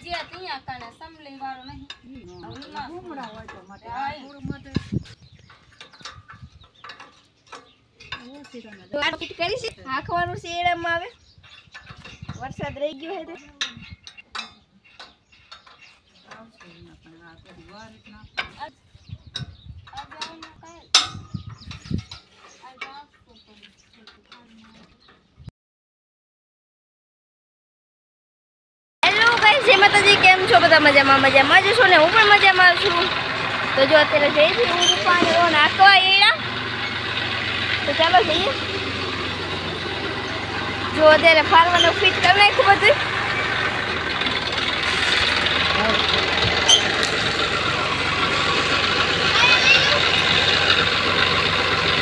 જે ત્યાં કાને સમલી વાળો નહીં ઘૂમડા હોય તો માટે આ થોડું માટે તો આ ફિટ કરી છે હાંકવાનું છે એડામાં આવે વરસાદ રહી ગયો હે તે આવશે ના પણ આ થોડી વાર ના હેલો ગાઈસ જય માતાજી કેમ છો બધા મજામાં જ છો ને હું પણ મજામાં છું તો જો અત્યારે જઈ છું હું પાણી રો નાખવા એડા તો ચાલો જઈએ જો અત્યારે ફાર્મનું ફિટ કરી નાખ્યું બધું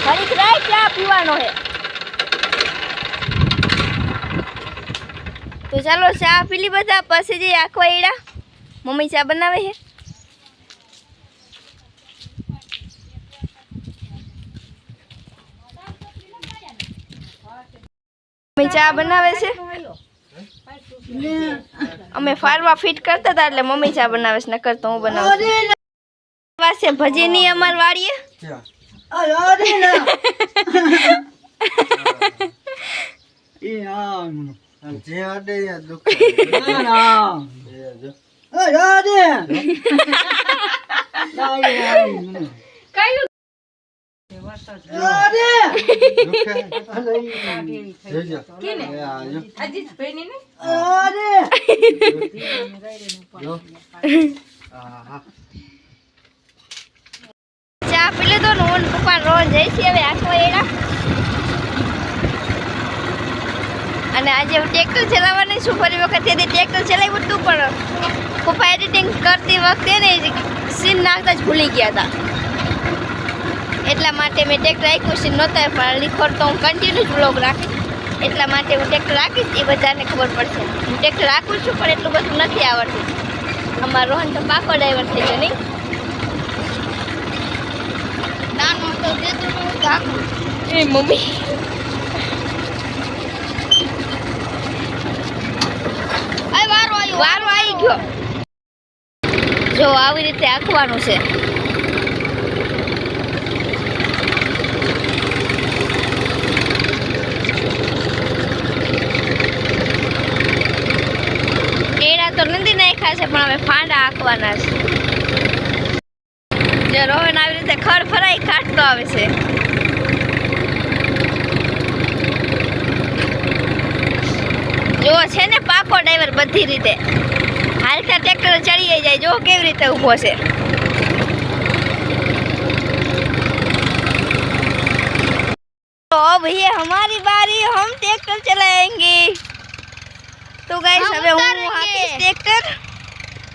ઘડીક રાય ચા પીવાનો હે તો ચાલો ચા પીલી બધા પછી જઈએ આખવા એડા મમ્મી ચા બનાવે છે મમ્મી ચા બનાવે છે અમે ફાર્મમાં ફિટ કરતા હતા એટલે મમ્મી ચા બનાવે છે નકર તો હું બનાવું પાસે ભજીની અમાર વાડીએ જે આડે દુખ ના ચા પી લીધો ને હું પપ્પા રોજ જઈશી હવે આખો એડા અને આજે હું ટ્રેક્ટર ચલાવવાની છું ફરી વખત ટ્રેક્ટર ચલાવ્યું હતું પણ પપ્પા એડિટિંગ કરતી વખતે ને સીન નાખતા જ ભૂલી ગયા હતા એટલા માટે મેં ટ્રેક્ટર રાખ્યું સીન નહોતા પણ લીખોર તો હું કન્ટિન્યુ બ્લોગ રાખીશ એટલા માટે હું ટ્રેક્ટર રાખીશ એ બધાને ખબર પડશે હું ટ્રેક્ટર રાખું છું પણ એટલું બધું નથી આવડતું અમારો રોહન તો પાકો ડ્રાઈવર થઈ ગયો નહીં નાનો તો દેતો રાખું એ મમ્મી વારો આવી ગયો જો આવી રીતે આખવાનું છે એડા તો નથી નાખ્યા છે પણ હવે ફાંડા આખવાના છે જો રોહન આવી રીતે ખડ ફરાઈ કાઢતો આવે છે જો છે ને પાકો ડ્રાઈવર બધી રીતે હાલતા ટ્રેક્ટર ચડી જાય જો કેવી રીતે ઊભો છે तो अब ये हमारी बारी हम ट्रैक्टर चलाएंगे तो गाइस હવે હું હાકીશ ટ્રેક્ટર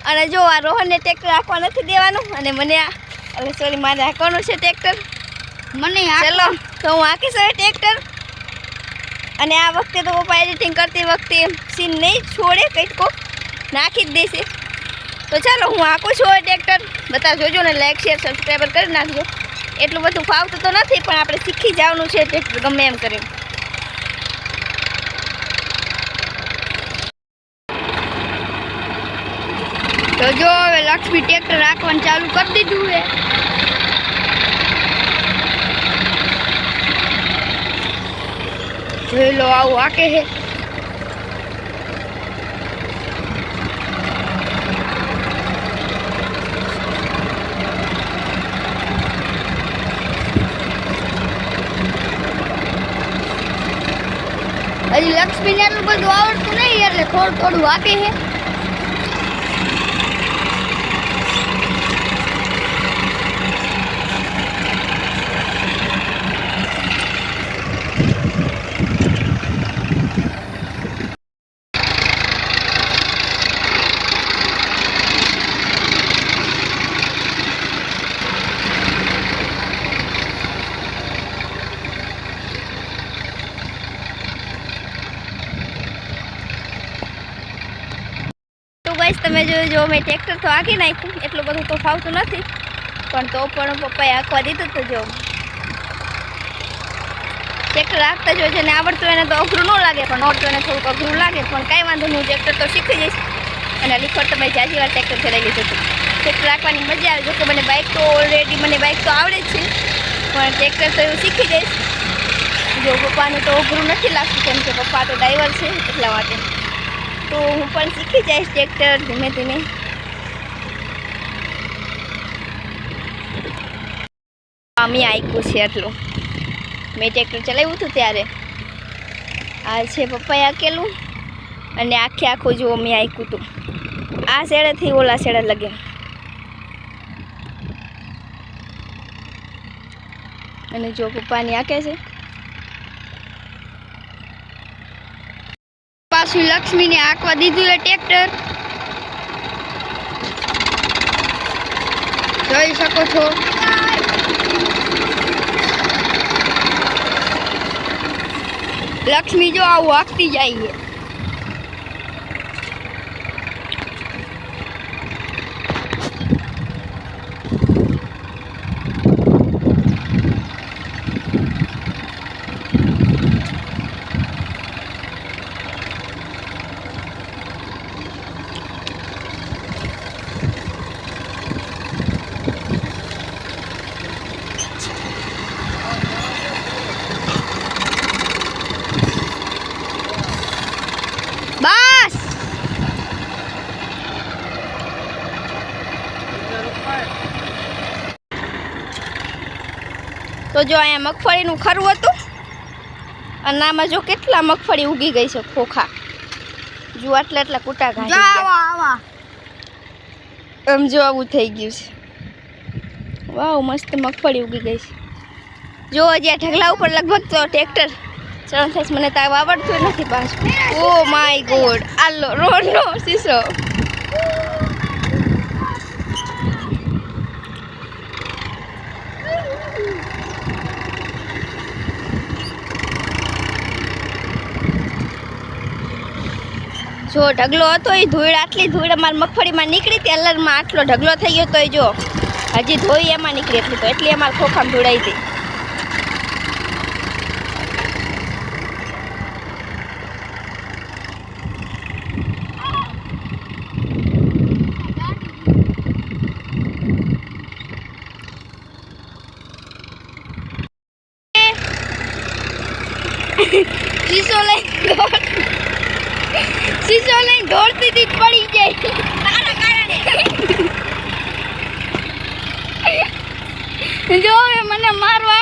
અને જો આ રોહનને ટ્રેક્ટર હાંકવા નથી દેવાનું અને મને હવે સોરી મારે હાંકવાનું છે ટ્રેક્ટર મને ચલો તો હું હાકીશ હવે ટ્રેક્ટર અને આ વખતે તો પપ્પા એડિટિંગ કરતી વખતે સીન નહીં છોડે કંઈક કોક નાખી જ દેશે તો ચાલો હું હાંકું છું હવે ટ્રેક્ટર બધા જોજો ને લાઈક શેર સબસ્ક્રાઈબર કરી નાખજો એટલું બધું ફાવતું તો નથી પણ આપણે શીખી જવાનું છે ટ્રેક્ટર ગમે એમ કરીને તો જો હવે લક્ષ્મી ટ્રેક્ટર રાખવાનું ચાલુ કરી દીધું છે જોઈ લો આવું હાકે છે હજી લક્ષ્મીને એટલું બધું આવડતું નહીં એટલે થોડું થોડું હાકે છે તમે જો મેં ટ્રેક્ટર તો હાંકી નાખ્યું એટલું બધું તો ફાવતું નથી પણ તો પણ પપ્પાએ હાંકવા દીધું તો જો ટ્રેક્ટર હાંકતા જ હોય છે ને આવડતું એને તો અઘરું ન લાગે પણ આવડતું એને થોડુંક અઘરું લાગે પણ કાંઈ વાંધો નહીં ટ્રેક્ટર તો શીખી જઈશ અને લીખોડ તમે જાજી વાર ટ્રેક્ટર ચલાવી લીધું હતું. ટ્રેક્ટર રાખવાની મજા આવે. જોકે મને બાઇક તો ઓલરેડી તો આવડે જ છે, પણ ટ્રેક્ટર તો એવું શીખી જઈશ. જો પપ્પાને તો અઘરું નથી લાગતું, કેમ કે પપ્પા તો ડ્રાઈવર છે એટલા માટે. તો હું પણ શીખી જઈશ ટ્રેક્ટર ધીમે ધીમે. અમે આઈકું છે એટલું. મેં ટ્રેક્ટર ચલાવ્યું હતું ત્યારે. આ છે પપ્પાએ આકેલું અને આખું જુઓ મેં આઈકું હતું. આ શેડેથી ઓલા શેડે લગે. અને જો પપ્પાની આંકે છે. પાછું લક્ષ્મીને આંકવા દીધું એ ટ્રેક્ટર જોઈ શકો છો. લક્ષ્મી જો આવું આંકતી જાય. બસ તો જો અહીંયા મગફળીનું ખરું હતું અને આમાં જો કેટલા મગફળી ઉગી ગઈ છે ખોખા. જો આટલા કૂટા ઘાટી એમ જો આવું થઈ ગયું છે. વાવ મસ્ત મગફળી ઉગી ગઈ છે. જો જ્યાં ઢગલા ઉપર લગભગ તો ટ્રેક્ટર ચરણ થાય. મને તો આવડતું નથી પાછું. ઓ માય ગોડ આલો રોડનો શીશો. જો ઢગલો હતો એ ધૂળ, આટલી ધૂળ અમારી મગફળીમાં નીકળી હતી. અલરમાં આટલો ઢગલો થઈ ગયો તો જો હજી ધોઈ એમાં નીકળી એટલી, તો એટલી અમારા ખોખામાં ધોળાઈ હતી. શીશો લઈને દોડતી હતી પડી જાય તારા કારણે. જો મને મારવા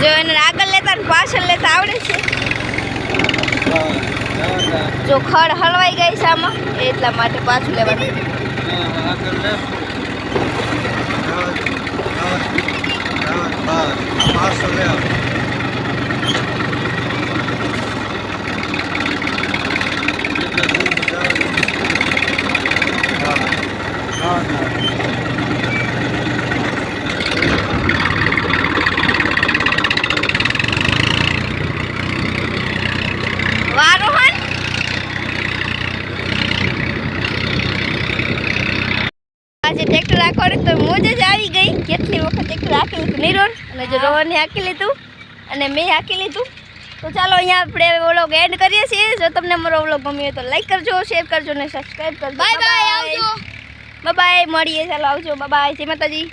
જો એને આગળ લેતા ને પાછળ લેતા આવડે છે. જો ખડ હલવાઈ ગઈ છે આમાં એટલા માટે પાછું લેવાનું. વારોહન આજે ટ્રેક્ટર રાખવાનું તો મોજ જ આવી ગઈ. કેટલી વખત ટ્રેક્ટર હાકી લીધું નિરોન અને જો રોહને હાકી લીધું અને મેં હાકી લીધું. તો ચાલો અહીંયા આપણે વ્લોગ એન્ડ કરીએ છીએ. જો તમને મારો વ્લોગ ગમ્યો હોય તો લાઈક કરજો, શેર કરજો અને સબસ્ક્રાઈબ કરજો. બાય બાય, આવજો. બાય બાય, મળીએ. ચાલો આવજો. બાય બાય, જય માતાજી.